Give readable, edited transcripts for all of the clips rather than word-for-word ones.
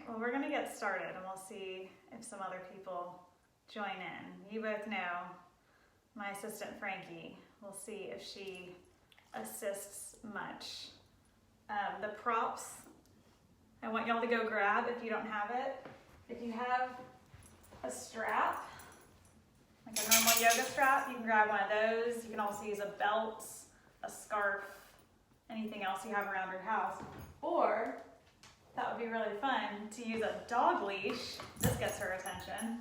Well, we're gonna get started and we'll see if some other people join in. You both know my assistant Frankie. We'll see if she assists much. The props, I want y'all to go grab if you don't have it. If you have a strap, like a normal yoga strap, you can grab one of those. You can also use a belt, a scarf, anything else you have around your house. Or, that would be really fun, to use a dog leash. This gets her attention.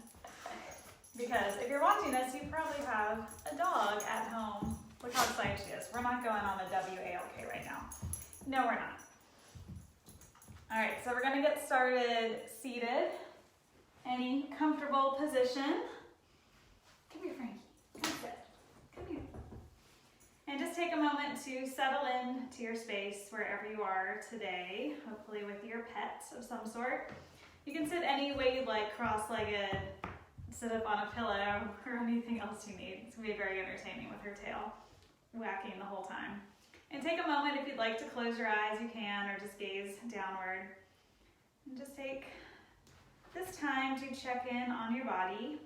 Because if you're watching this, you probably have a dog at home. Look how excited she is. We're not going on the WALK right now. No, we're not. All right, so we're gonna get started seated. Any comfortable position. Come here, Frankie. Come sit. Come here. And just take a moment to settle in to your space wherever you are today, hopefully with your pet of some sort. You can sit any way you'd like, cross-legged, sit up on a pillow, or anything else you need. It's gonna be very entertaining with her tail whacking the whole time. And take a moment if you'd like to close your eyes, you can, or just gaze downward. And just take this time to check in on your body,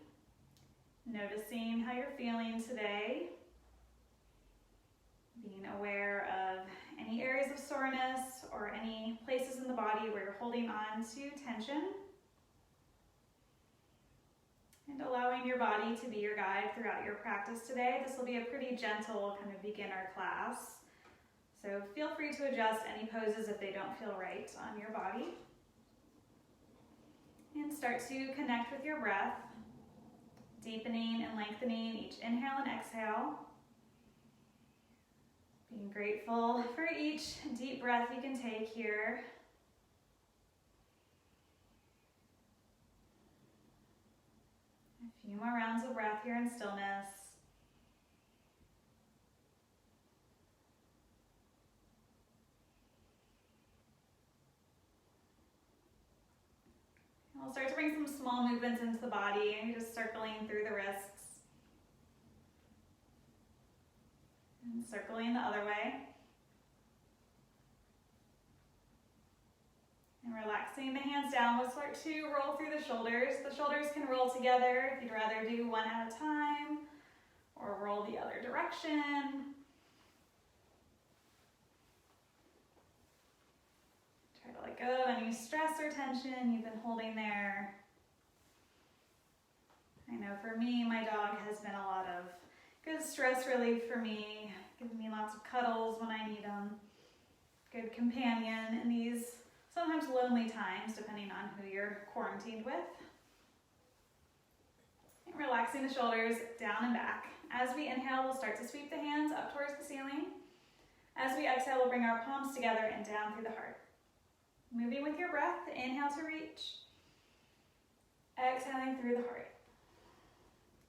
noticing how you're feeling today, being aware of any areas of soreness or any places in the body where you're holding on to tension, and allowing your body to be your guide throughout your practice today. This will be a pretty gentle kind of beginner class, so feel free to adjust any poses if they don't feel right on your body. And start to connect with your breath, deepening and lengthening each inhale and exhale. Being grateful for each deep breath you can take here. A few more rounds of breath here in stillness. We'll start to bring some small movements into the body, and just circling through the wrists. And circling the other way. And relaxing the hands down, we'll start to roll through the shoulders. The shoulders can roll together if you'd rather do one at a time, or roll the other direction. Try to let go of any stress or tension you've been holding there. I know for me, my dog has been a lot of good stress relief for me, giving me lots of cuddles when I need them. Good companion in these sometimes lonely times, depending on who you're quarantined with. And relaxing the shoulders down and back. As we inhale, we'll start to sweep the hands up towards the ceiling. As we exhale, we'll bring our palms together and down through the heart. Moving with your breath, inhale to reach. Exhaling through the heart.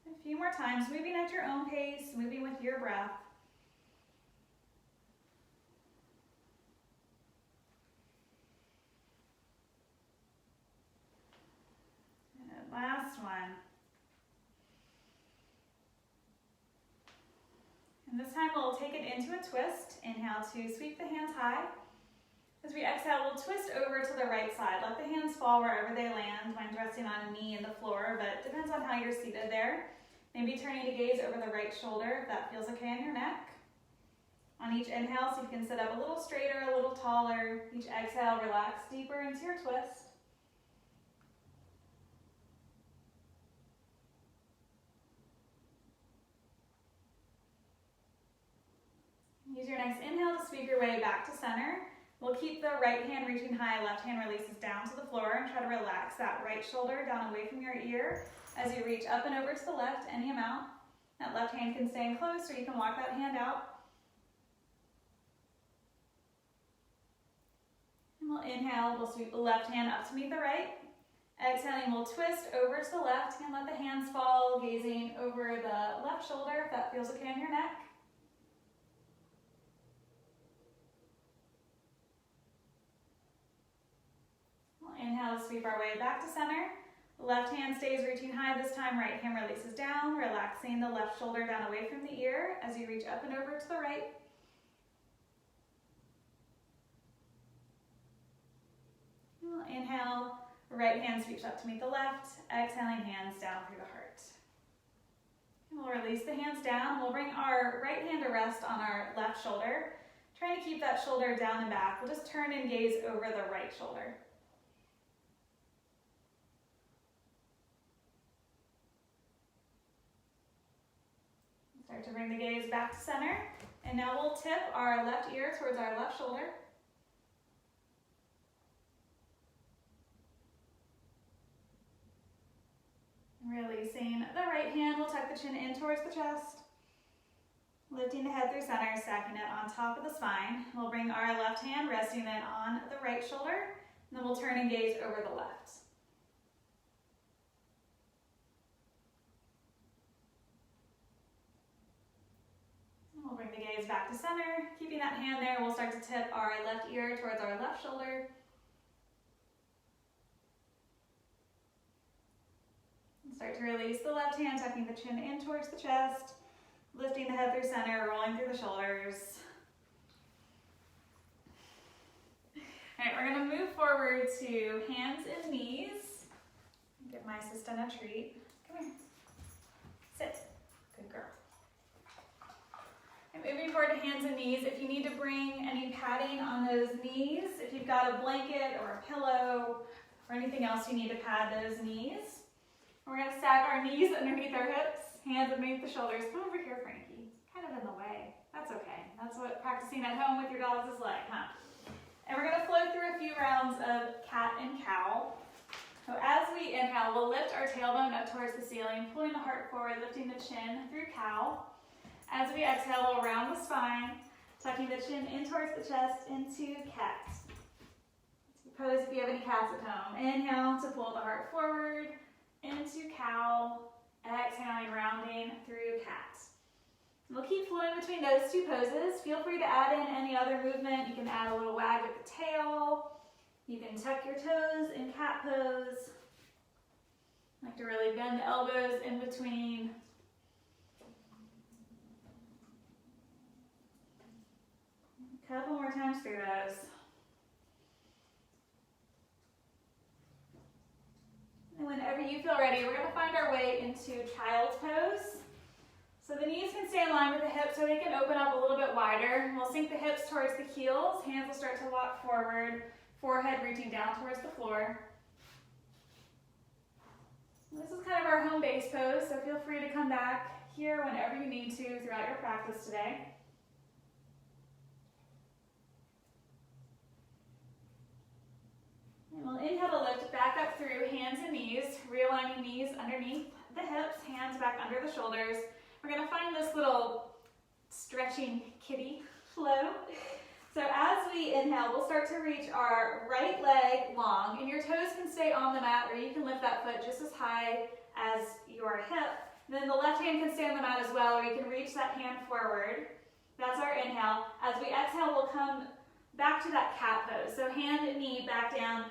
A few more times, moving at your own pace, moving with your breath. And last one. And this time we'll take it into a twist. Inhale to sweep the hands high. As we exhale, we'll twist over to the right side. Let the hands fall wherever they land. Mine's resting on a knee in the floor, but it depends on how you're seated there. Maybe turning to gaze over the right shoulder if that feels okay in your neck. On each inhale, see if you can sit up a little straighter, a little taller. Each exhale, relax deeper into your twist. Use your next inhale to sweep your way back to center. We'll keep the right hand reaching high, left hand releases down to the floor, and try to relax that right shoulder down away from your ear as you reach up and over to the left, any amount. That left hand can stay in close, or you can walk that hand out. And we'll inhale, we'll sweep the left hand up to meet the right. Exhaling, we'll twist over to the left and let the hands fall, gazing over the left shoulder if that feels okay on your neck. Inhale to sweep our way back to center. Left hand stays reaching high this time, right hand releases down, relaxing the left shoulder down away from the ear as you reach up and over to the right. We'll inhale, Right hand sweeps up to meet the left, exhaling hands down through the heart. And we'll release the hands down. We'll bring our right hand to rest on our left shoulder, trying to keep that shoulder down and back. We'll just turn and gaze over the right shoulder. Start to bring the gaze back to center. And now we'll tip our left ear towards our left shoulder. Releasing the right hand, we'll tuck the chin in towards the chest. Lifting the head through center, stacking it on top of the spine. We'll bring our left hand, resting it on the right shoulder. And then we'll turn and gaze over the left. We'll bring the gaze back to center. Keeping that hand there, we'll start to tip our left ear towards our left shoulder. And start to release the left hand, tucking the chin in towards the chest, lifting the head through center, rolling through the shoulders. All right, we're going to move forward to hands and knees. Give my assistant a treat. Come here. Sit. Good girl. And moving forward to hands and knees. If you need to bring any padding on those knees, if you've got a blanket or a pillow or anything else you need to pad those knees. We're going to stack our knees underneath our hips, hands underneath the shoulders. Come over here, Frankie. Kind of in the way. That's okay. That's what practicing at home with your dogs is like, huh? And we're going to flow through a few rounds of cat and cow. So as we inhale, we'll lift our tailbone up towards the ceiling, pulling the heart forward, lifting the chin through cow. As we exhale, we'll round the spine, tucking the chin in towards the chest into cat. Pose if you have any cats at home. Inhale to pull the heart forward, into cow, exhaling, rounding through cat. We'll keep flowing between those two poses. Feel free to add in any other movement. You can add a little wag with the tail. You can tuck your toes in cat pose. I like to really bend the elbows in between. A couple more times through those. And whenever you feel ready, we're going to find our way into child's pose. So the knees can stay in line with the hips so they can open up a little bit wider. We'll sink the hips towards the heels. Hands will start to walk forward, forehead reaching down towards the floor. This is kind of our home base pose, so feel free to come back here whenever you need to throughout your practice today. And we'll inhale to lift back up through hands and knees, realigning knees underneath the hips, hands back under the shoulders. We're going to find this little stretching kitty flow. So as we inhale, we'll start to reach our right leg long, and your toes can stay on the mat, or you can lift that foot just as high as your hip. And then the left hand can stay on the mat as well, or you can reach that hand forward. That's our inhale. As we exhale, we'll come back to that cat pose. So hand and knee back down,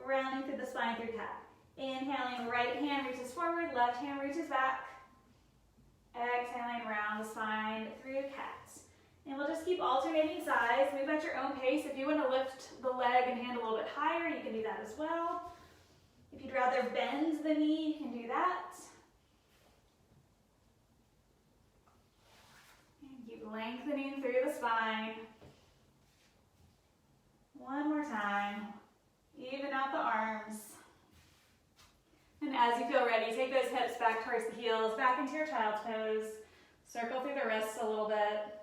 rounding through the spine through cat. Inhaling, right hand reaches forward, left hand reaches back. Exhaling, round the spine through cat. And we'll just keep alternating sides. Move at your own pace. If you want to lift the leg and hand a little bit higher, you can do that as well. If you'd rather bend the knee, you can do that. And keep lengthening through the spine. One more time. Even out the arms. And as you feel ready, take those hips back towards the heels, back into your child's pose. Circle through the wrists a little bit.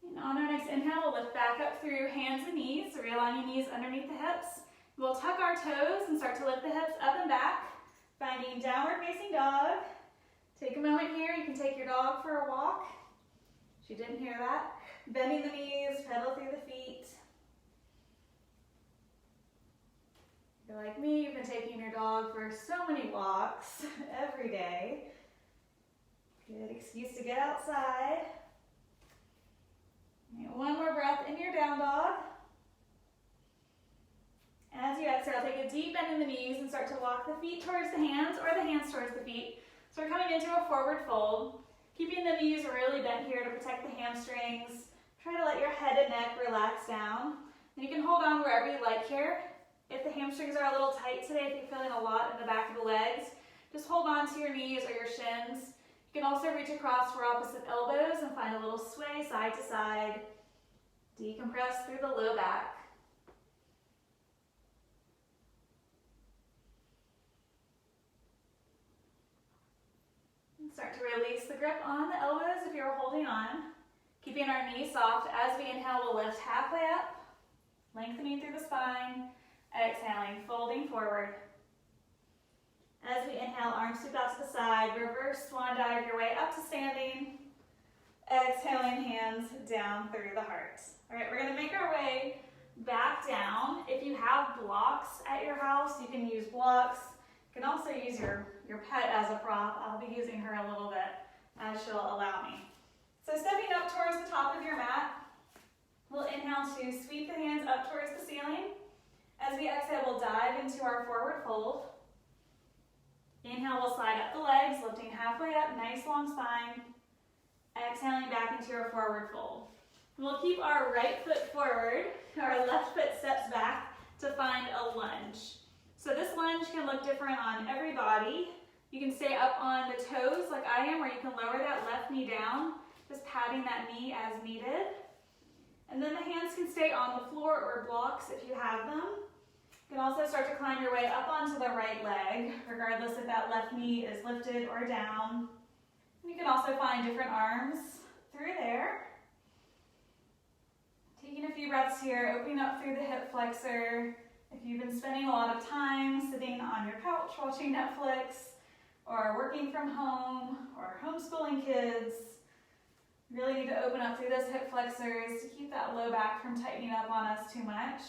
And on our next inhale, we'll lift back up through hands and knees, realigning knees underneath the hips. We'll tuck our toes and start to lift the hips up and back, finding downward facing dog. Take a moment here. You can take your dog for a walk. She didn't hear that. Bending the knees, pedal through the feet. If you're like me, you've been taking your dog for so many walks every day. Good excuse to get outside. And one more breath in your down dog. As you exhale, take a deep bend in the knees and start to walk the feet towards the hands or the hands towards the feet. So we're coming into a forward fold. Keeping the knees really bent here to protect the hamstrings, Try to let your head and neck relax down. And you can hold on wherever you like here. If the hamstrings are a little tight today, if you're feeling a lot in the back of the legs, just hold on to your knees or your shins. You can also reach across for opposite elbows and find a little sway side to side. Decompress through the low back. And start to release the grip on the elbows if you're holding on. Keeping our knees soft. As we inhale, we'll lift halfway up, lengthening through the spine. Exhaling, folding forward. As we inhale, arms sweep out to the side, reverse swan dive your way up to standing. Exhaling, hands down through the heart. All right, we're gonna make our way back down. If you have blocks at your house, you can use blocks. You can also use your pet as a prop. I'll be using her a little bit as she'll allow me. So stepping up towards the top of your mat, we'll inhale to sweep the hands up towards the ceiling. As we exhale, we'll dive into our forward fold. Inhale, we'll slide up the legs, lifting halfway up, nice long spine. Exhaling back into your forward fold. And we'll keep our right foot forward, our left foot steps back to find a lunge. So this lunge can look different on every body. You can stay up on the toes like I am, or you can lower that left knee down, just patting that knee as needed. And then the hands can stay on the floor or blocks if you have them. You can also start to climb your way up onto the right leg, regardless if that left knee is lifted or down. And you can also find different arms through there. Taking a few breaths here, opening up through the hip flexor. If you've been spending a lot of time sitting on your couch watching Netflix, or working from home, or homeschooling kids, you really need to open up through those hip flexors to keep that low back from tightening up on us too much.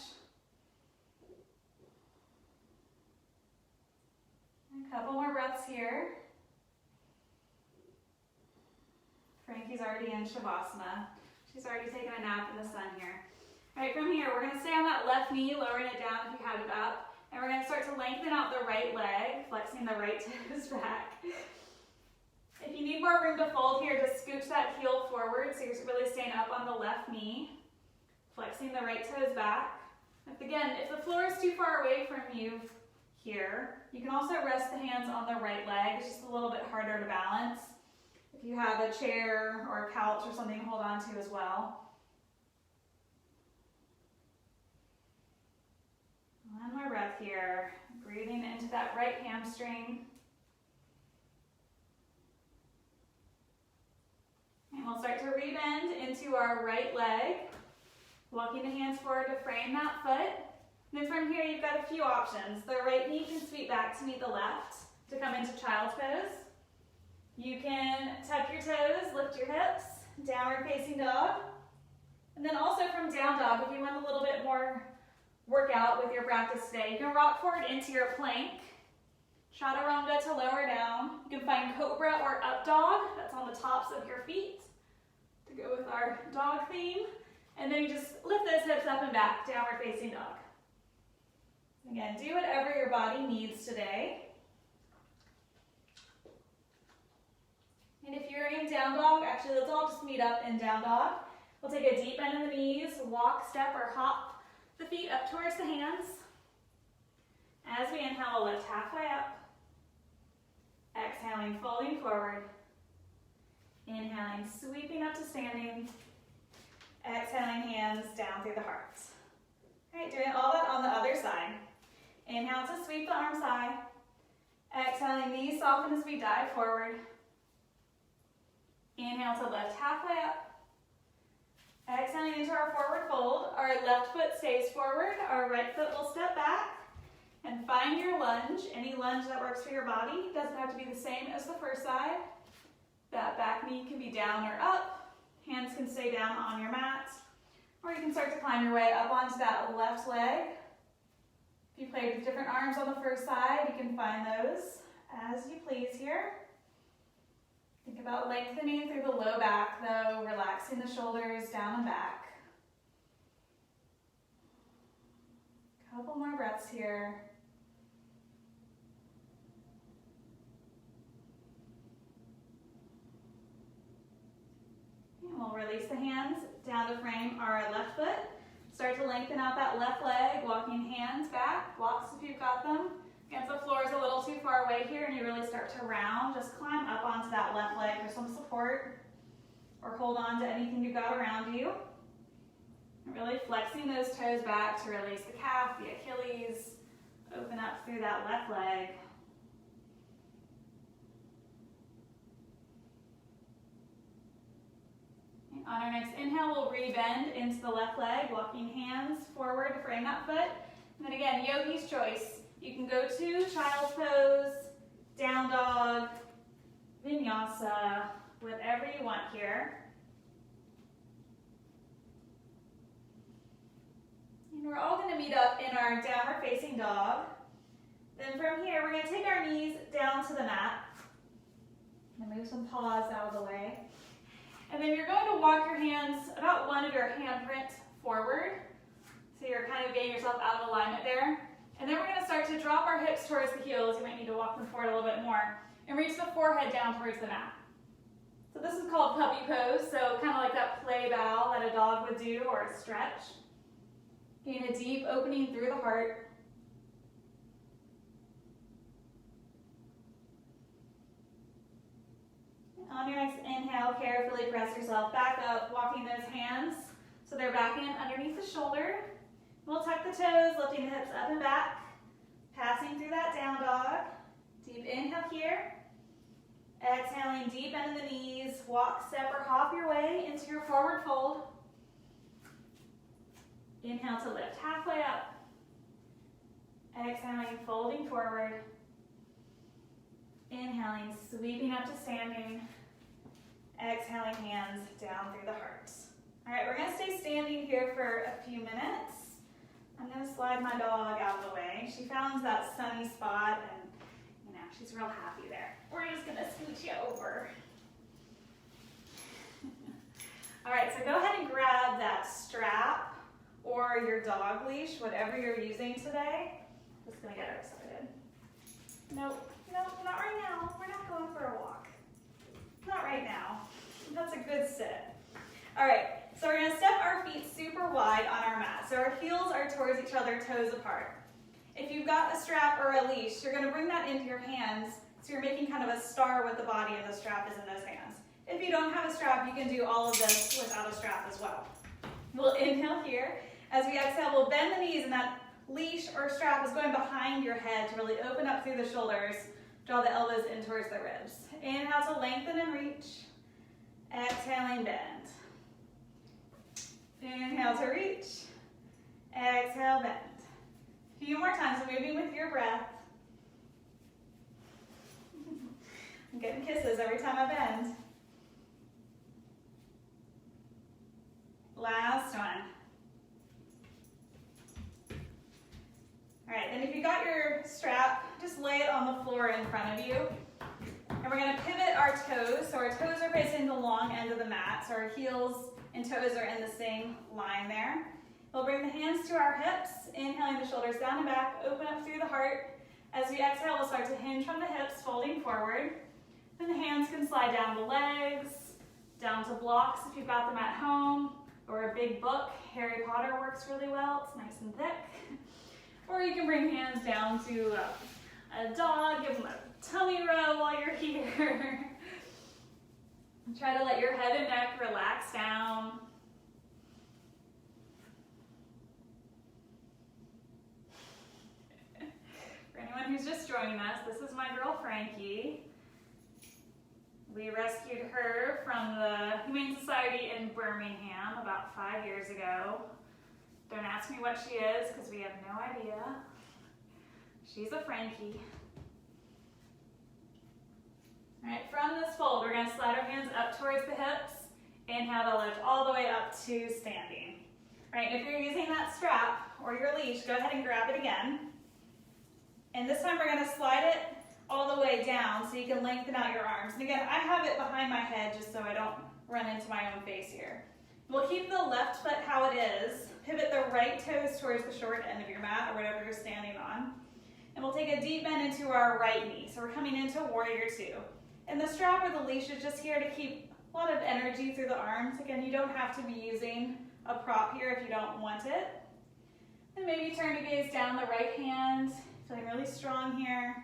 A couple more breaths here. Frankie's already in Shavasana. She's already taken a nap in the sun here. All right, from here, we're going to stay on that left knee, lowering it down if you have it up. And we're going to start to lengthen out the right leg, flexing the right toes back. If you need more room to fold here, just scooch that heel forward so you're really staying up on the left knee, flexing the right toes back. If the floor is too far away from you here, you can also rest the hands on the right leg. It's just a little bit harder to balance. If you have a chair or a couch or something to hold on to as well. One more breath here, breathing into that right hamstring. And we'll start to rebend into our right leg, walking the hands forward to frame that foot. And then from here, you've got a few options. The right knee can sweep back to meet the left to come into child's pose. You can tuck your toes, lift your hips, downward facing dog. And then also from down dog, if you want a little bit more workout with your practice today, you can rock forward into your plank. Chaturanga to lower down. You can find cobra or up dog. That's on the tops of your feet to go with our dog theme. And then you just lift those hips up and back, downward facing dog. Again, do whatever your body needs today. And if you're in down dog, actually let's all just meet up in down dog. We'll take a deep bend in the knees, walk, step, or hop the feet up towards the hands. As we inhale, we'll lift halfway up. Exhaling, folding forward. Inhaling, sweeping up to standing. Exhaling, hands down through the heart. All right, doing all that on the other side. Inhale to sweep the arms high. Exhaling, knees soften as we dive forward. Inhale to lift halfway up. Exhaling into our forward fold. Our left foot stays forward. Our right foot will step back. And find your lunge. Any lunge that works for your body. Doesn't have to be the same as the first side. That back knee can be down or up. Hands can stay down on your mat. Or you can start to climb your way up onto that left leg. If you played with different arms on the first side, you can find those as you please here. Think about lengthening through the low back though, relaxing the shoulders down and back. Couple more breaths here. And we'll We'll release the hands down to frame our left foot. Start to lengthen out that left leg, walking hands back, blocks if you've got them. Again, if the floor is a little too far away here and you really start to round, just climb up onto that left leg for some support, or hold on to anything you've got around you. And really flexing those toes back to release the calf, the Achilles, open up through that left leg. And on our next inhale, we'll rebend into the left leg, walking hands forward to frame that foot. And then again, yogi's choice. You can go to child's pose, down dog, vinyasa, whatever you want here. And we're all going to meet up in our downward facing dog. Then from here, we're going to take our knees down to the mat. And move some paws out of the way. And then you're going to walk your hands about one of your handprint forward. So you're kind of getting yourself out of alignment there. And then we're going to start to drop our hips towards the heels. You might need to walk them forward a little bit more. And reach the forehead down towards the mat. So this is called puppy pose. So kind of like that play bow that a dog would do, or a stretch. Getting a deep opening through the heart. And on your next inhale, carefully press yourself back up, walking those hands so they're back in underneath the shoulder. We'll tuck the toes, lifting the hips up and back, passing through that down dog. Deep inhale here. Exhaling deep into the knees. Walk, step, or hop your way into your forward fold. Inhale to lift halfway up. Exhaling, folding forward. Inhaling, sweeping up to standing. Exhaling, hands down through the heart. All right, we're going to stay standing here for a few minutes. I'm going to slide my dog out of the way. She found that sunny spot and, you know, she's real happy there. We're just going to scooch you over. All right, so go ahead and grab that strap or your dog leash, whatever you're using today. Just going to get her started. Nope, not right now. We're not going for a walk. Not right now. That's a good sit. All right. So we're going to step our feet super wide on our mat. So our heels are towards each other, toes apart. If you've got a strap or a leash, you're going to bring that into your hands. So you're making kind of a star with the body, and the strap is in those hands. If you don't have a strap, you can do all of this without a strap as well. We'll inhale here. As we exhale, we'll bend the knees, and that leash or strap is going behind your head to really open up through the shoulders. Draw the elbows in towards the ribs. Inhale to lengthen and reach. Exhaling, bend. Inhale to reach. Exhale, bend. A few more times, so moving with your breath. I'm getting kisses every time I bend. Last one. All right, then if you got your strap, just lay it on the floor in front of you. And we're going to pivot our toes. So our toes are facing the long end of the mat. So our heels and toes are in the same line there. We'll bring the hands to our hips, inhaling the shoulders down and back, open up through the heart. As we exhale, we'll start to hinge from the hips, folding forward. Then the hands can slide down the legs, down to blocks if you've got them at home, or a big book. Harry Potter works really well. It's nice and thick. Or you can bring hands down to a dog, give them a tummy rub while you're here. Try to let your head and neck relax down. For anyone who's just joining us, this is my girl Frankie. We rescued her from the Humane Society in Birmingham about 5 years ago. Don't ask me what she is because we have no idea. She's a Frankie. All right, from this fold, we're going to slide our hands up towards the hips. Inhale to lift all the way up to standing. All right, if you're using that strap or your leash, go ahead and grab it again. And this time we're going to slide it all the way down so you can lengthen out your arms. And again, I have it behind my head just so I don't run into my own face here. We'll keep the left foot how it is. Pivot the right toes towards the short end of your mat or whatever you're standing on. And we'll take a deep bend into our right knee. So we're coming into warrior two. And the strap or the leash is just here to keep a lot of energy through the arms. Again, you don't have to be using a prop here if you don't want it. And maybe turn to gaze down the right hand, feeling really strong here.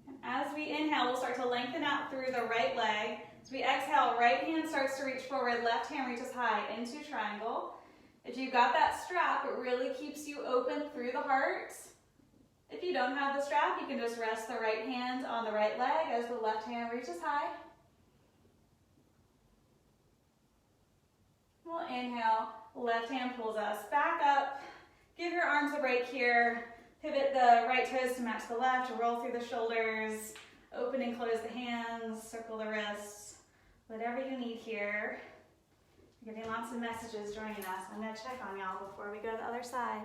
And as we inhale, we'll start to lengthen out through the right leg. As we exhale, right hand starts to reach forward, left hand reaches high into triangle. If you've got that strap, it really keeps you open through the heart. If you don't have the strap, you can just rest the right hand on the right leg as the left hand reaches high. We'll inhale, left hand pulls us back up. Give your arms a break here. Pivot the right toes to match the left, roll through the shoulders, open and close the hands, circle the wrists, whatever you need here. We're getting lots of messages joining us. I'm going to check on y'all before we go to the other side.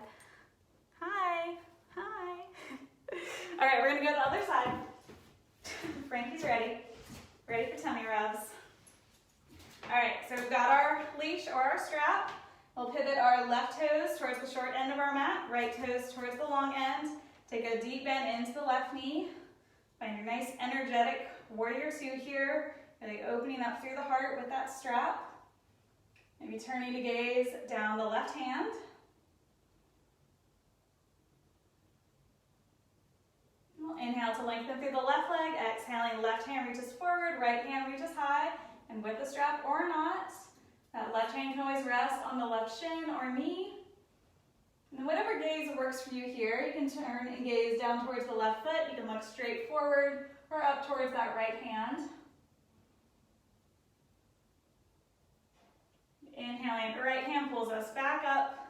Hi. Hi. All right, we're going to go to the other side. Frankie's ready. Ready for tummy rubs. All right, so we've got our leash or our strap. We'll pivot our left toes towards the short end of our mat, right toes towards the long end. Take a deep bend into the left knee. Find your nice energetic warrior two here, really opening up through the heart with that strap. Maybe turning to gaze down the left hand. We'll inhale to lengthen through the left leg. Exhaling, left hand reaches forward, right hand reaches high. And with the strap or not, that left hand can always rest on the left shin or knee. And whatever gaze works for you here, you can turn and gaze down towards the left foot. You can look straight forward or up towards that right hand. Inhaling, right hand pulls us back up.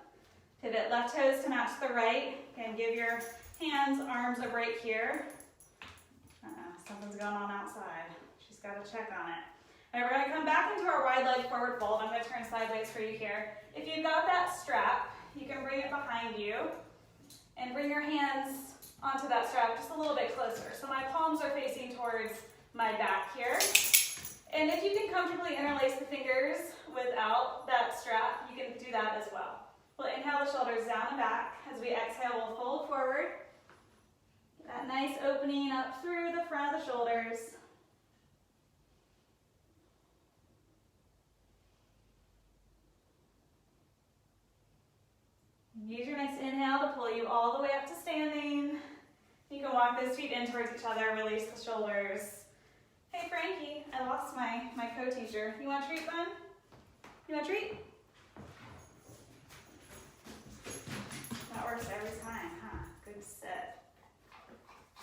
Pivot left toes to match the right. Again, give your hands, arms a break here. Something's going on outside. She's got to check on it. All right, we're going to come back into our wide leg forward fold. I'm going to turn sideways for you here. If you've got that strap, you can bring it behind you and bring your hands onto that strap just a little bit closer. So my palms are facing towards my back here. And if you can comfortably interlace the fingers without that strap, you can do that as well. We'll inhale the shoulders down and back. As we exhale, we'll fold forward. That nice opening up through the front of the shoulders. Use your next inhale to pull you all the way up to standing. You can walk those feet in towards each other, release the shoulders. Hey Frankie, I lost my co-teacher. You want a treat, bud? You want a treat? That works every time, huh? Good sit.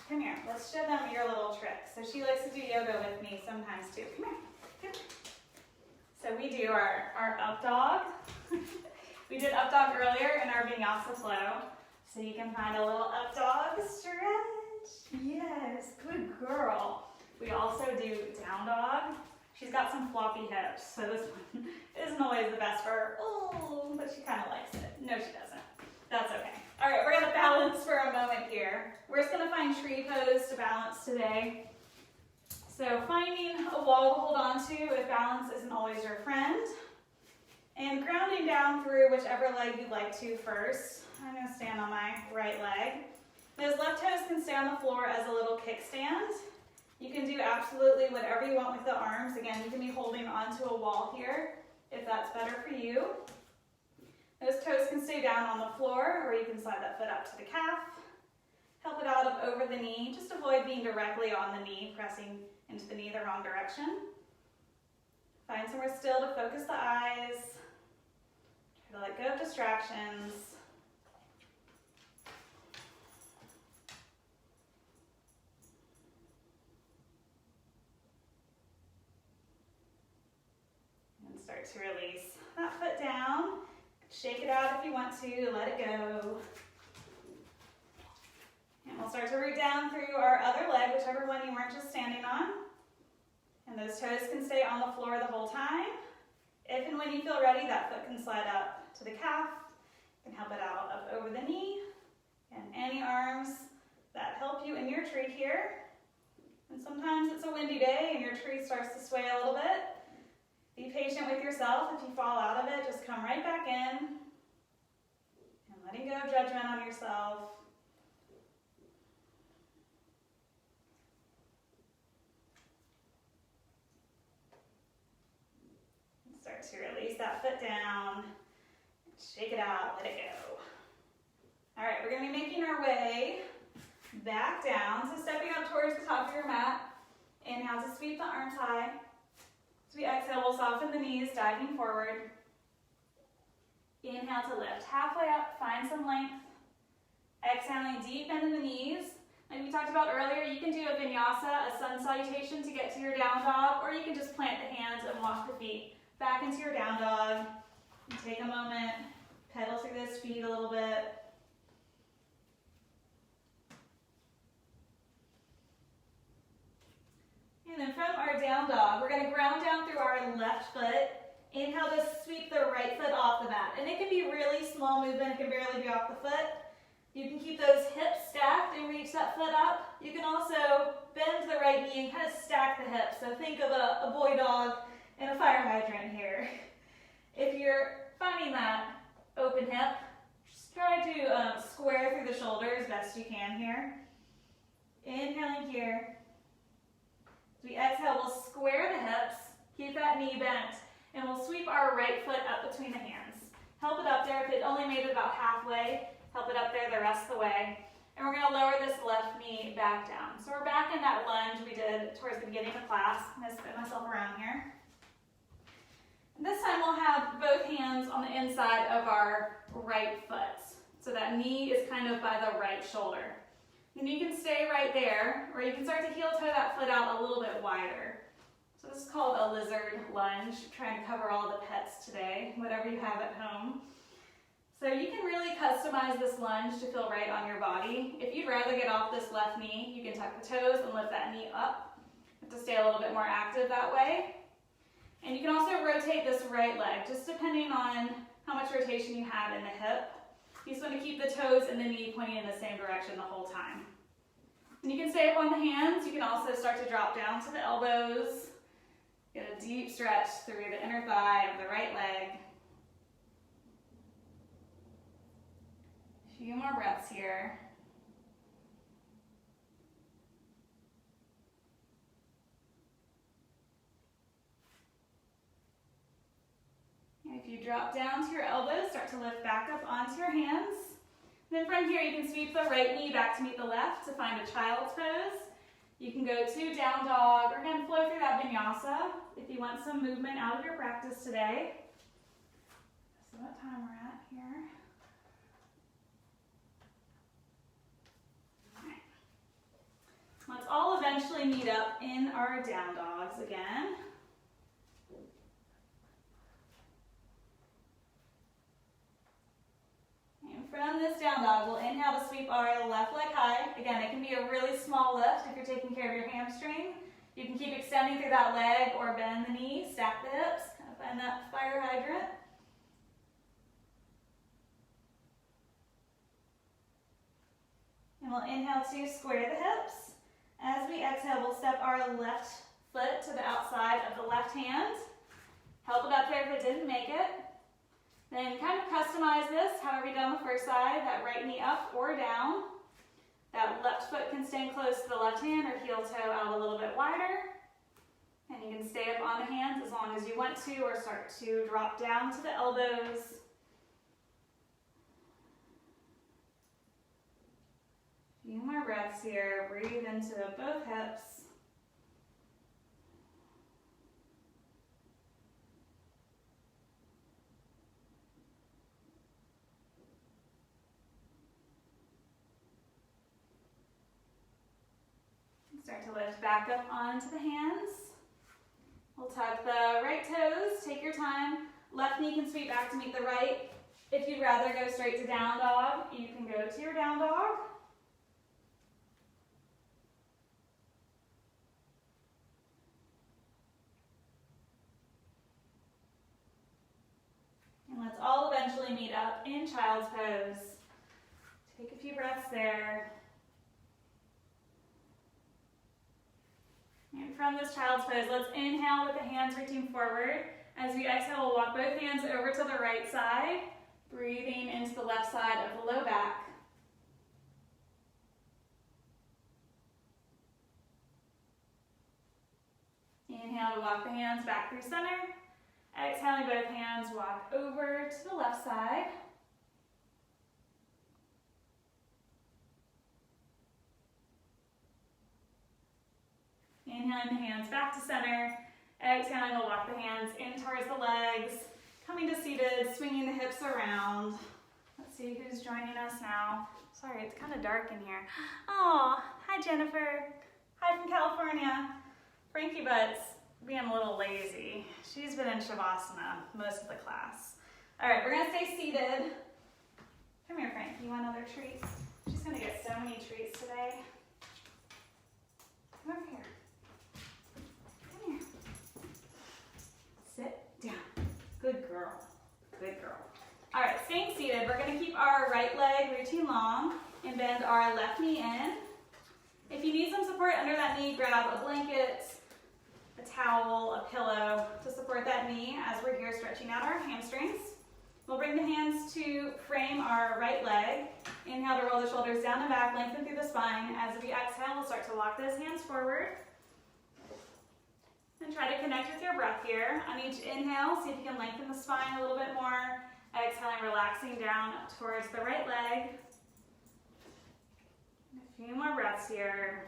Come here, let's show them your little trick. So she likes to do yoga with me sometimes too. Come here. So we do our up dog. We did up dog earlier in our vinyasa flow. So you can find a little up dog stretch. Yes, good girl. We also do down dog. She's got some floppy hips, so this one isn't always the best for her. Oh, but she kind of likes it. No, she doesn't. That's okay. All right, we're going to balance for a moment here. We're just going to find tree pose to balance today. So finding a wall to hold on to if balance isn't always your friend. And grounding down through whichever leg you'd like to first. I'm going to stand on my right leg. Those left toes can stay on the floor as a little kickstand. You can do absolutely whatever you want with the arms. Again, you can be holding onto a wall here if that's better for you. Those toes can stay down on the floor, or you can slide that foot up to the calf. Help it out up over the knee. Just avoid being directly on the knee, pressing into the knee the wrong direction. Find somewhere still to focus the eyes. Try to let go of distractions. And start to release that foot down. Shake it out if you want to, let it go. And we'll start to root down through our other leg, whichever one you weren't just standing on. And those toes can stay on the floor the whole time. If and when you feel ready, that foot can slide up to the calf. You can help it out up over the knee. And any arms that help you in your tree here. And sometimes it's a windy day and your tree starts to sway a little bit. Be patient with yourself. If you fall out of it, just come right back in. And letting go of judgment on yourself. So you release that foot down, shake it out, let it go. All right, we're gonna be making our way back down. So stepping up towards the top of your mat. Inhale to sweep the arms high. As we exhale, we'll soften the knees, diving forward. Inhale to lift halfway up, find some length. Exhaling, deep bend in the knees. Like we talked about earlier, you can do a vinyasa, a sun salutation to get to your down dog, or you can just plant the hands and walk the feet back into your down dog. And take a moment, pedal through those feet a little bit. And then from our down dog, we're going to ground down through our left foot. Inhale to sweep the right foot off the mat. And it can be really small movement, it can barely be off the foot. You can keep those hips stacked and reach that foot up. You can also bend the right knee and kind of stack the hips. So think of a boy dog and a fire hydrant here. If you're finding that open hip, just try to square through the shoulder as best you can here. Inhaling here. As we exhale, we'll square the hips, keep that knee bent, and we'll sweep our right foot up between the hands. Help it up there. If it only made it about halfway, help it up there the rest of the way. And we're going to lower this left knee back down. So we're back in that lunge we did towards the beginning of class. I'm going to spin myself around here. And this time we'll have both hands on the inside of our right foot. So that knee is kind of by the right shoulder. And you can stay right there, or you can start to heel toe that foot out a little bit wider. So this is called a lizard lunge. Trying to cover all the pets today, whatever you have at home. So you can really customize this lunge to feel right on your body. If you'd rather get off this left knee, you can tuck the toes and lift that knee up. You have to stay a little bit more active that way. And you can also rotate this right leg, just depending on how much rotation you have in the hip. You just want to keep the toes and the knee pointing in the same direction the whole time. And you can stay up on the hands. You can also start to drop down to the elbows. Get a deep stretch through the inner thigh of the right leg. A few more breaths here. And if you drop down to your elbows, start to lift back up onto your hands. Then from here, you can sweep the right knee back to meet the left to find a child's pose. You can go to down dog, or again, flow through that vinyasa if you want some movement out of your practice today. So what time we're at here? All right. Let's all eventually meet up in our down dogs again. From this down dog, we'll inhale to sweep our left leg high. Again, it can be a really small lift if you're taking care of your hamstring. You can keep extending through that leg or bend the knee, stack the hips, kind of find that fire hydrant. And we'll inhale to square the hips. As we exhale, we'll step our left foot to the outside of the left hand. Help it up there if it didn't make it. Then kind of customize this, however you did on the first side, that right knee up or down. That left foot can stay close to the left hand or heel toe out a little bit wider. And you can stay up on the hands as long as you want to, or start to drop down to the elbows. A few more breaths here. Breathe into both hips. Start to lift back up onto the hands. We'll tuck the right toes, take your time. Left knee can sweep back to meet the right. If you'd rather go straight to down dog, you can go to your down dog. And let's all eventually meet up in child's pose. Take a few breaths there. And from this child's pose, let's inhale with the hands reaching forward. As we exhale, we'll walk both hands over to the right side, breathing into the left side of the low back. Inhale to walk the hands back through center. Exhaling both hands, walk over to the left side. Inhaling the hands back to center. Exhaling, we'll walk the hands in towards the legs. Coming to seated, swinging the hips around. Let's see who's joining us now. Sorry, it's kind of dark in here. Oh, hi Jennifer. Hi from California. Frankie Butt's being a little lazy. She's been in Shavasana most of the class. All right, we're gonna stay seated. Come here, Frank. You want another treat? She's gonna get so many treats today. Come over here. Come here. Sit down. Good girl. Good girl. All right, staying seated, we're gonna keep our right leg reaching long and bend our left knee in. If you need some support under that knee, grab a blanket, a towel, a pillow to support that knee as we're here stretching out our hamstrings. We'll bring the hands to frame our right leg. Inhale to roll the shoulders down and back, lengthen through the spine. As we exhale, we'll start to walk those hands forward. And try to connect with your breath here. On each inhale, see if you can lengthen the spine a little bit more. Exhaling, relaxing down towards the right leg. A few more breaths here.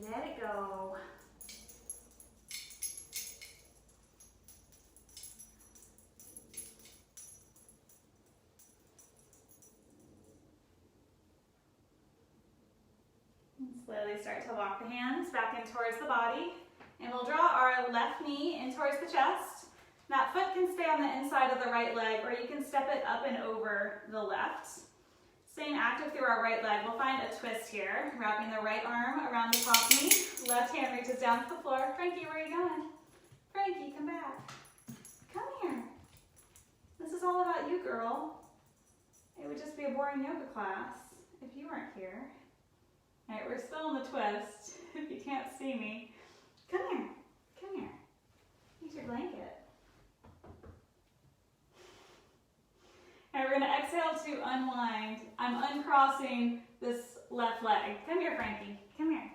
Let it go. And slowly start to walk the hands back in towards the body. And we'll draw our left knee in towards the chest. That foot can stay on the inside of the right leg, or you can step it up and over the left. Staying active through our right leg, we'll find a twist here. Wrapping the right arm around the top knee. Left hand reaches down to the floor. Frankie, where are you going? Frankie, come back. Come here. This is all about you, girl. It would just be a boring yoga class if you weren't here. All right, we're still in the twist, if you can't see me. Come here. Come here. Here's your blanket. All right, we're going to exhale to unwind. I'm uncrossing this left leg. Come here, Frankie. Come here.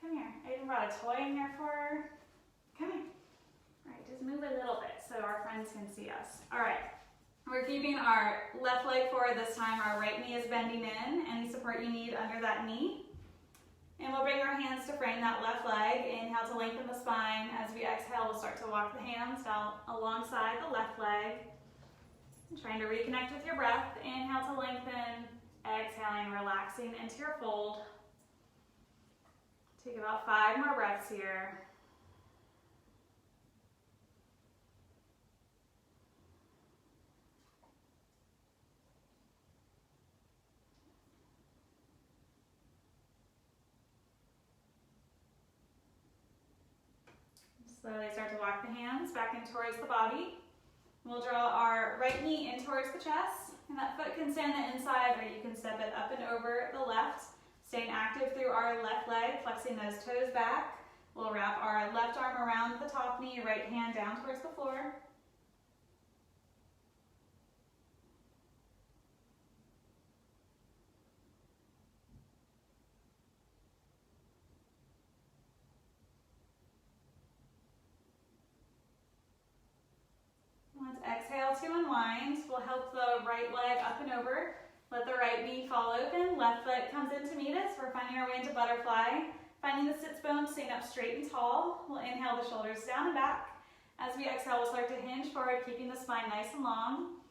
Come here. I even brought a toy in here for her. Come here. All right, just move a little bit so our friends can see us. All right, we're keeping our left leg forward this time. Our right knee is bending in. Any support you need under that knee. And we'll bring our hands to frame that left leg. Inhale to lengthen the spine. As we exhale, we'll start to walk the hands down alongside the left leg. Trying to reconnect with your breath. Inhale to lengthen. Exhaling, relaxing into your fold. Take about 5 more breaths here. Slowly start to walk the hands back in towards the body. We'll draw our right knee in towards the chest, and that foot can stay on the inside, or you can step it up and over the left. Staying active through our left leg, flexing those toes back. We'll wrap our left arm around the top knee, right hand down towards the floor. Let's exhale to unwind. We'll help the right leg up and over. Let the right knee fall open. Left foot comes in to meet us. We're finding our way into butterfly. Finding the sits bone, staying up straight and tall. We'll inhale the shoulders down and back. As we exhale, we'll start to hinge forward, keeping the spine nice and long.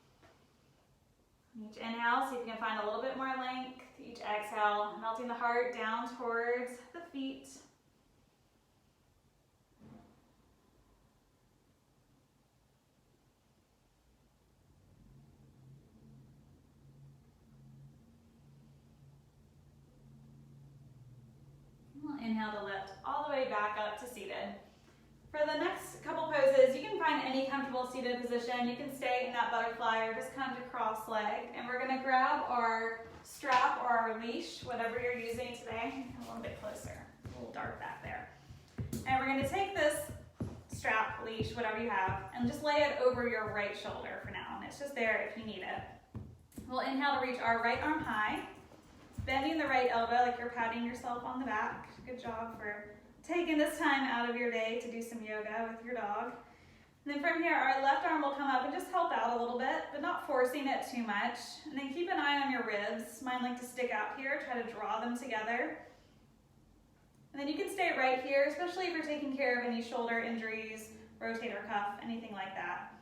Each inhale, see if you can find a little bit more length. Each exhale, melting the heart down towards the feet. Inhale to lift all the way back up to seated. For the next couple poses, you can find any comfortable seated position. You can stay in that butterfly or just come to cross leg. And we're going to grab our strap or our leash, whatever you're using today. A little bit closer, a little dark back there. And we're going to take this strap, leash, whatever you have, and just lay it over your right shoulder for now. And it's just there if you need it. We'll inhale to reach our right arm high. Bending the right elbow like you're patting yourself on the back. Good job for taking this time out of your day to do some yoga with your dog. And then from here, our left arm will come up and just help out a little bit, but not forcing it too much. And then keep an eye on your ribs. Mine like to stick out here, try to draw them together. And then you can stay right here, especially if you're taking care of any shoulder injuries, rotator cuff, anything like that.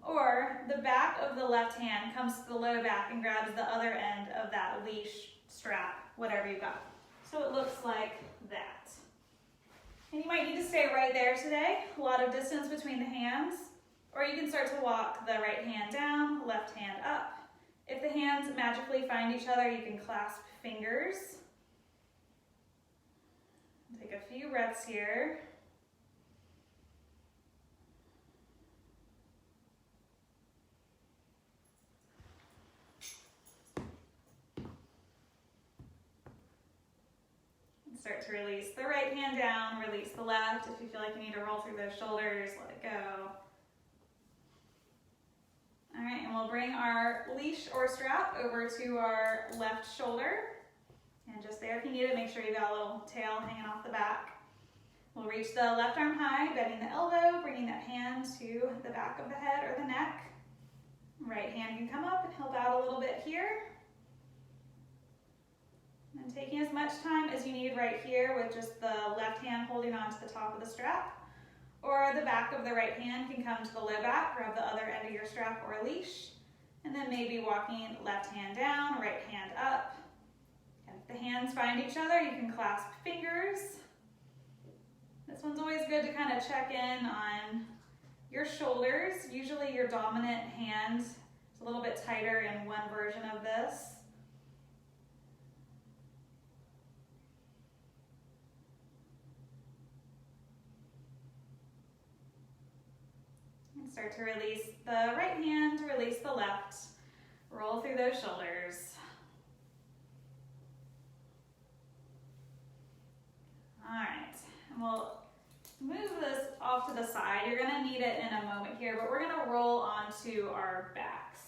Or the back of the left hand comes to the low back and grabs the other end of that leash, strap, whatever you've got. So it looks like that. And you might need to stay right there today, a lot of distance between the hands, or you can start to walk the right hand down, left hand up. If the hands magically find each other, you can clasp fingers. Take a few breaths here. Start to release the right hand down, release the left. If you feel like you need to roll through those shoulders, let it go. All right, and we'll bring our leash or strap over to our left shoulder. And just there, if you need it, make sure you got a little tail hanging off the back. We'll reach the left arm high, bending the elbow, bringing that hand to the back of the head or the neck. Right hand can come up and help out a little bit here. And taking as much time as you need right here with just the left hand holding onto the top of the strap. Or the back of the right hand can come to the low back, grab the other end of your strap or leash. And then maybe walking left hand down, right hand up. And if the hands find each other, you can clasp fingers. This one's always good to kind of check in on your shoulders. Usually your dominant hand is a little bit tighter in one version of this. Start to release the right hand, release the left. Roll through those shoulders. All right, and we'll move this off to the side. You're gonna need it in a moment here, but we're gonna roll onto our backs.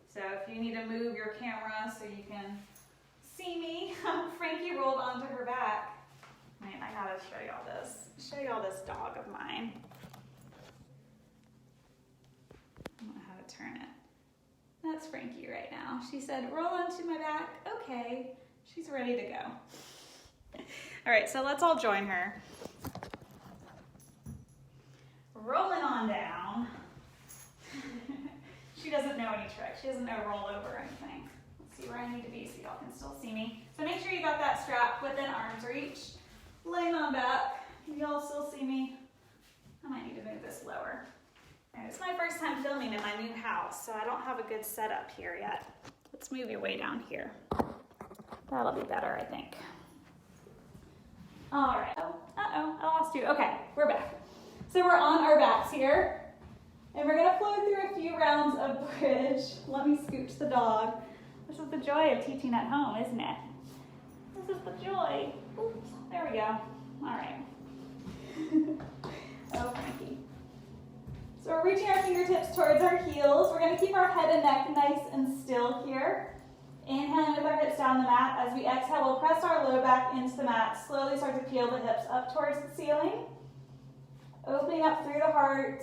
So if you need to move your camera so you can see me, Frankie rolled onto her back. Man, I gotta show y'all this dog of mine. I don't know how to turn it. That's Frankie right now. She said, roll onto my back. Okay, she's ready to go. All right, so let's all join her. Rolling on down. She doesn't know any tricks. She doesn't know roll over or anything. Let's see where I need to be so y'all can still see me. So make sure you got that strap within arm's reach. Laying on back. Can y'all still see me? I might need to move this lower. It's my first time filming in my new house, so I don't have a good setup here yet. Let's move you way down here. That'll be better, I think. All right. Uh-oh, I lost you. Okay, we're back. So we're on our backs here, and we're gonna flow through a few rounds of bridge. Let me scooch the dog. This is the joy of teaching at home, isn't it? This is the joy. Oops, there we go. All right. Oh, Frankie. So we're reaching our fingertips towards our heels. We're going to keep our head and neck nice and still here. Inhaling with our hips down the mat. As we exhale, we'll press our low back into the mat. Slowly start to peel the hips up towards the ceiling. Opening up through the heart.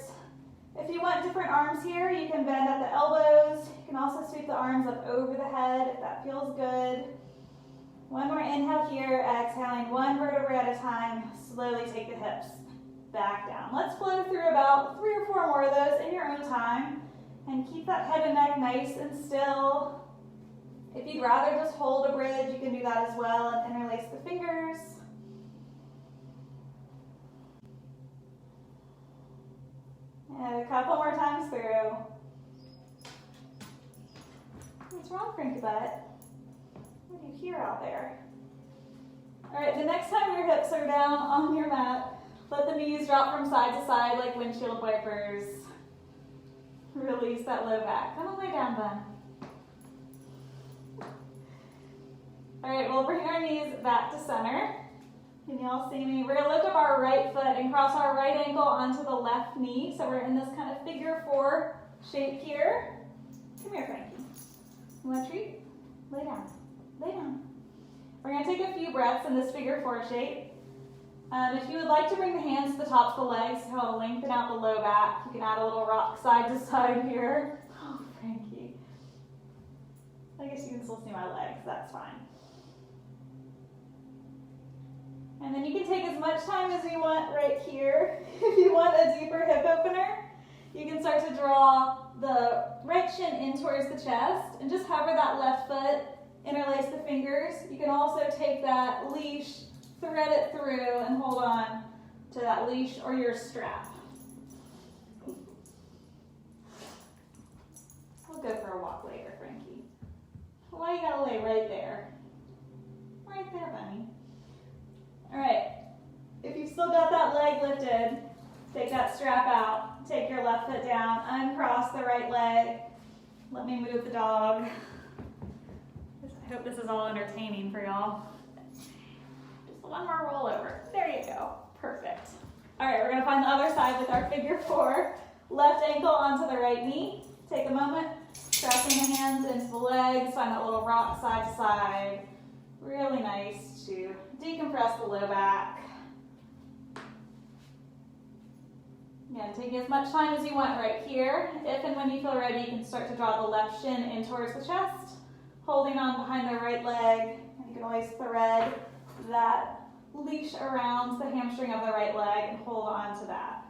If you want different arms here, you can bend at the elbows. You can also sweep the arms up over the head if that feels good. One more inhale here. Exhaling one vertebra at a time. Slowly take the hips back down. Let's flow through about 3 or 4 more of those in your own time. And keep that head and neck nice and still. If you'd rather just hold a bridge, you can do that as well and interlace the fingers. And a couple more times through. What's wrong, Frankie Butt? What do you hear out there? All right, the next time your hips are down on your mat, let the knees drop from side to side like windshield wipers. Release that low back. Come on, lay down, bun. All right, we'll bring our knees back to center. Can y'all see me? We're gonna lift up our right foot and cross our right ankle onto the left knee. So we're in this kind of figure 4 shape here. Come here, Frankie. You want a treat? Lay down. Lay down. We're gonna take a few breaths in this figure 4 shape. If you would like to bring the hands to the tops of the legs to help lengthen out the low back, you can add a little rock side to side here. Oh, Frankie. I guess you can still see my legs, that's fine. And then you can take as much time as you want right here. If you want a deeper hip opener, you can start to draw the right shin in towards the chest and just hover that left foot, interlace the fingers. You can also take that leash, thread it through, and hold on to that leash or your strap. We'll go for a walk later, Frankie. Why you gotta lay right there? Right there, bunny. All right, if you've still got that leg lifted, take that strap out, take your left foot down, uncross the right leg. Let me move the dog. I hope this is all entertaining for y'all. Just one more roll over. There you go. Perfect. All right, we're gonna find the other side with our figure 4. Left ankle onto the right knee. Take a moment, pressing the hands into the legs, find that little rock side to side. Really nice to decompress the low back. Again, taking as much time as you want right here. If and when you feel ready, you can start to draw the left shin in towards the chest, holding on behind the right leg. And you can always thread that leash around the hamstring of the right leg and hold on to that.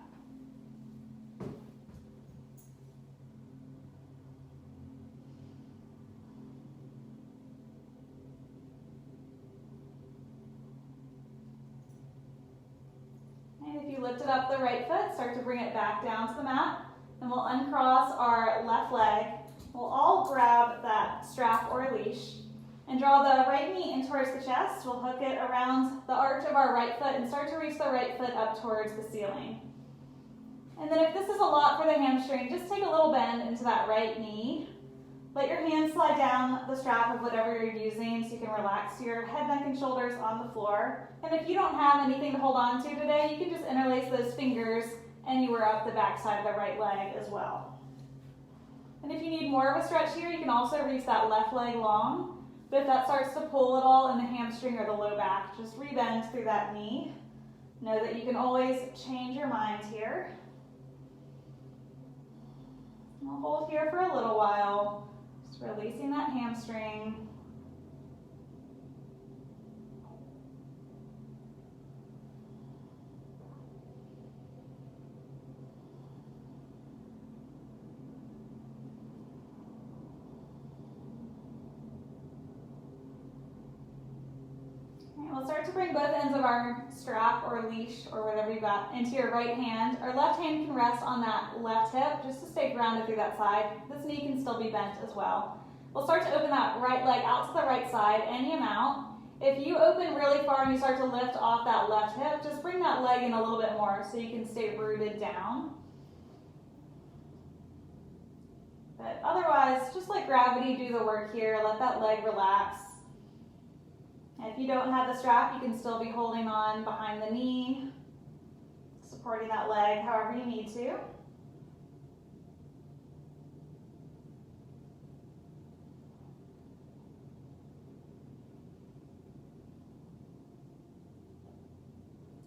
And if you lifted up the right foot, start to bring it back down to the mat. And we'll uncross our left leg. We'll all grab that strap or leash and draw the right knee in towards the chest. We'll hook it around the arch of our right foot and start to reach the right foot up towards the ceiling. And then if this is a lot for the hamstring, just take a little bend into that right knee. Let your hands slide down the strap of whatever you're using so you can relax your head, neck, and shoulders on the floor. And if you don't have anything to hold on to today, you can just interlace those fingers anywhere up the back side of the right leg as well. And if you need more of a stretch here, you can also reach that left leg long. But if that starts to pull at all in the hamstring or the low back, just rebend through that knee. Know that you can always change your mind here. And we'll hold here for a little while. Just releasing that hamstring. We'll start to bring both ends of our strap or leash or whatever you got into your right hand. Our left hand can rest on that left hip just to stay grounded through that side. This knee can still be bent as well. We'll start to open that right leg out to the right side, any amount. If you open really far and you start to lift off that left hip, just bring that leg in a little bit more so you can stay rooted down. But otherwise, just let gravity do the work here. Let that leg relax. And if you don't have the strap, you can still be holding on behind the knee, supporting that leg however you need to.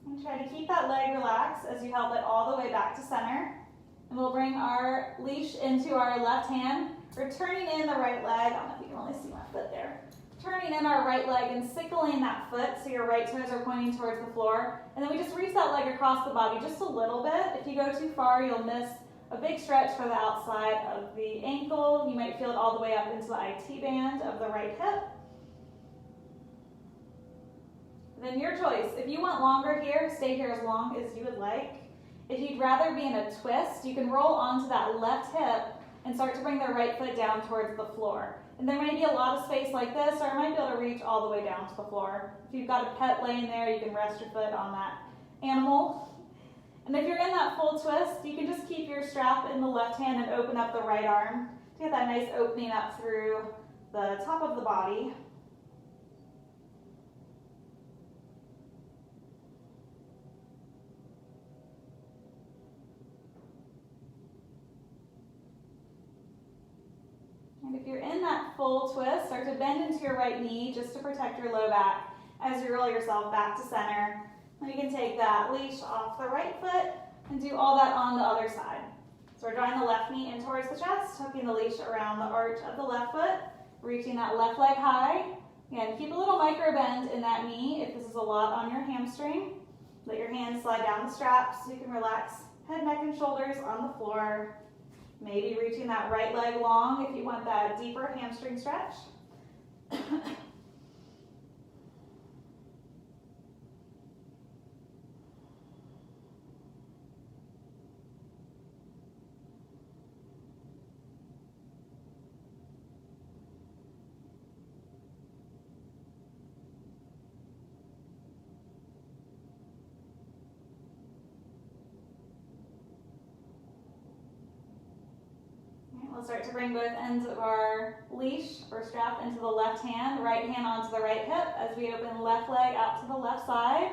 And try to keep that leg relaxed as you help it all the way back to center. And we'll bring our leash into our left hand, returning in the right leg. I don't know if you can only see my foot there. Turning in our right leg and sickling that foot so your right toes are pointing towards the floor. And then we just reach that leg across the body just a little bit. If you go too far, you'll miss a big stretch for the outside of the ankle. You might feel it all the way up into the IT band of the right hip. Then your choice. If you want longer here, stay here as long as you would like. If you'd rather be in a twist, you can roll onto that left hip and start to bring the right foot down towards the floor. And there may be a lot of space like this, or I might be able to reach all the way down to the floor. If you've got a pet laying there, you can rest your foot on that animal. And if you're in that full twist, you can just keep your strap in the left hand and open up the right arm to get that nice opening up through the top of the body. And if you're in that full twist, start to bend into your right knee just to protect your low back as you roll yourself back to center. We can take that leash off the right foot and do all that on the other side. So we're drawing the left knee in towards the chest, hooking the leash around the arch of the left foot, reaching that left leg high. Again, keep a little micro bend in that knee if this is a lot on your hamstring. Let your hands slide down the straps so you can relax head, neck, and shoulders on the floor. Maybe reaching that right leg long if you want that deeper hamstring stretch. We'll start to bring both ends of our leash or strap into the left hand, right hand onto the right hip as we open left leg out to the left side.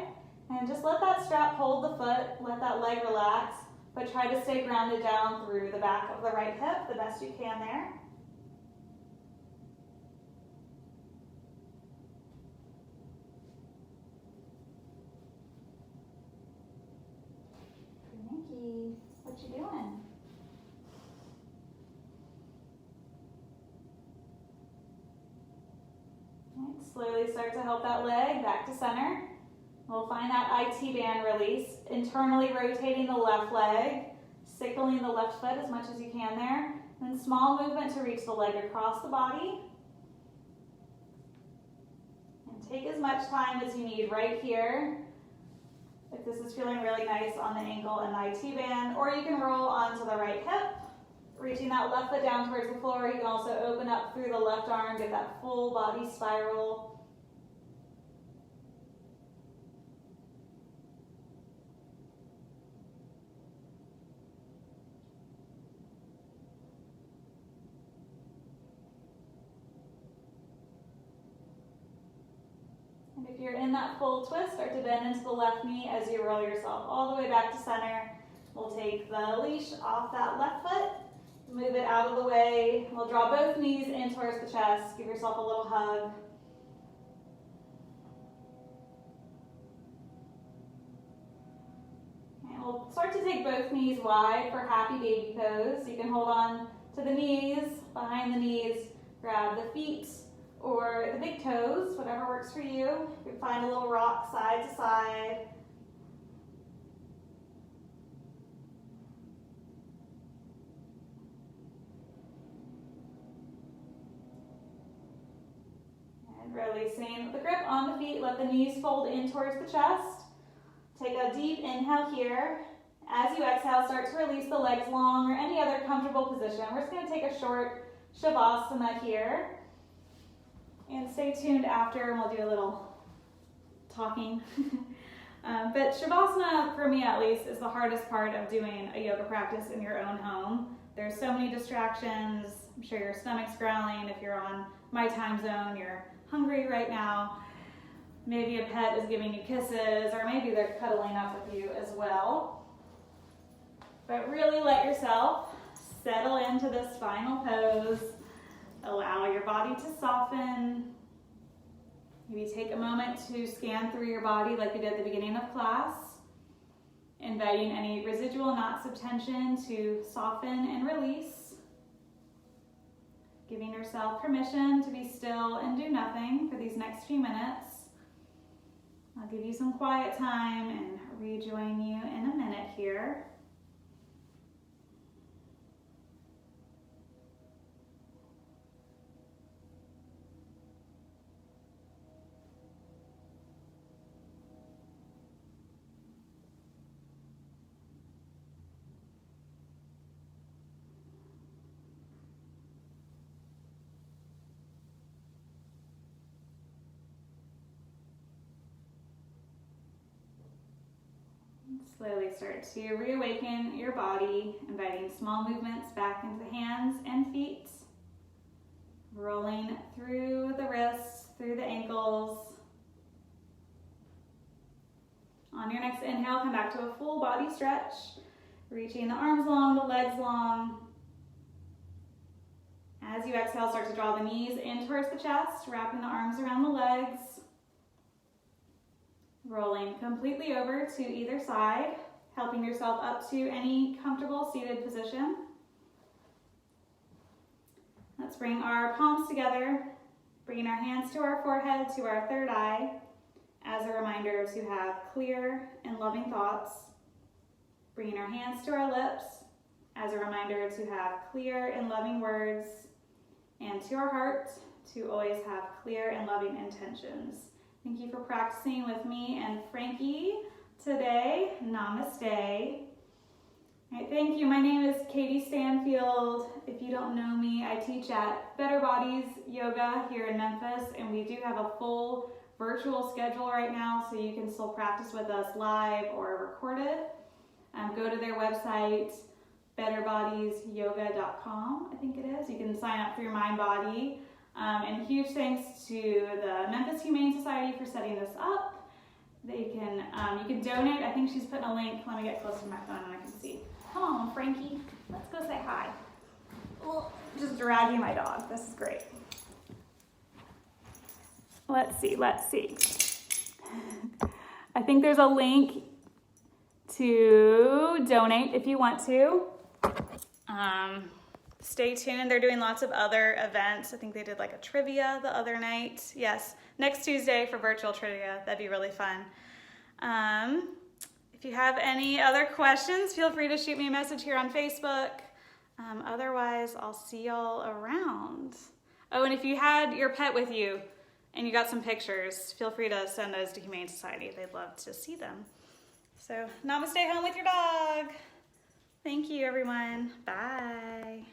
And just let that strap hold the foot, let that leg relax, but try to stay grounded down through the back of the right hip the best you can there. Nikki, what you doing? Slowly start to help that leg back to center. We'll find that IT band release, internally rotating the left leg, signaling the left foot as much as you can there. Then small movement to reach the leg across the body. And take as much time as you need right here. If this is feeling really nice on the ankle and the IT band, or you can roll onto the right hip. Reaching that left foot down towards the floor. You can also open up through the left arm, get that full body spiral. And if you're in that full twist, start to bend into the left knee as you roll yourself all the way back to center. We'll take the leash off that left foot. Move it out of the way. We'll draw both knees in towards the chest. Give yourself a little hug. And we'll start to take both knees wide for happy baby pose. You can hold on to the knees, behind the knees, grab the feet or the big toes, whatever works for you. You can find a little rock side to side. Releasing the grip on the feet, let the knees fold in towards the chest. Take a deep inhale here. As you exhale, start to release the legs long or any other comfortable position. We're just going to take a short Shavasana here. And stay tuned after, and we'll do a little talking. But Shavasana, for me at least, is the hardest part of doing a yoga practice in your own home. There's so many distractions. I'm sure your stomach's growling. If you're on my time zone, you're hungry right now. Maybe a pet is giving you kisses, or maybe they're cuddling up with you as well. But really let yourself settle into this final pose. Allow your body to soften. Maybe take a moment to scan through your body like you did at the beginning of class, inviting any residual knots of tension to soften and release. Giving yourself permission to be still and do nothing for these next few minutes. I'll give you some quiet time and rejoin you in a minute here. Slowly start to reawaken your body, inviting small movements back into the hands and feet. Rolling through the wrists, through the ankles. On your next inhale, come back to a full body stretch. Reaching the arms long, the legs long. As you exhale, start to draw the knees in towards the chest, wrapping the arms around the legs. Rolling completely over to either side, helping yourself up to any comfortable seated position. Let's bring our palms together, bringing our hands to our forehead, to our third eye, as a reminder to have clear and loving thoughts. Bringing our hands to our lips, as a reminder to have clear and loving words, and to our heart, to always have clear and loving intentions. Thank you for practicing with me and Frankie today. Namaste. All right, thank you. My name is Katie Stanfield. If you don't know me, I teach at Better Bodies Yoga here in Memphis, and we do have a full virtual schedule right now, so you can still practice with us live or recorded. Go to their website, betterbodiesyoga.com, I think it is. You can sign up for your mind body. And huge thanks to the Memphis Humane Society for setting this up. You can donate. I think she's putting a link. Let me get closer to my phone and I can see. Come on, Frankie. Let's go say hi. Oh, just dragging my dog. This is great. Let's see. I think there's a link to donate if you want to. Stay tuned. They're doing lots of other events. I think they did like a trivia the other night. Yes, next Tuesday for virtual trivia. That'd be really fun. If you have any other questions, feel free to shoot me a message here on Facebook. Otherwise, I'll see y'all around. Oh, and if you had your pet with you and you got some pictures, feel free to send those to Humane Society. They'd love to see them. So, namaste home with your dog. Thank you, everyone. Bye.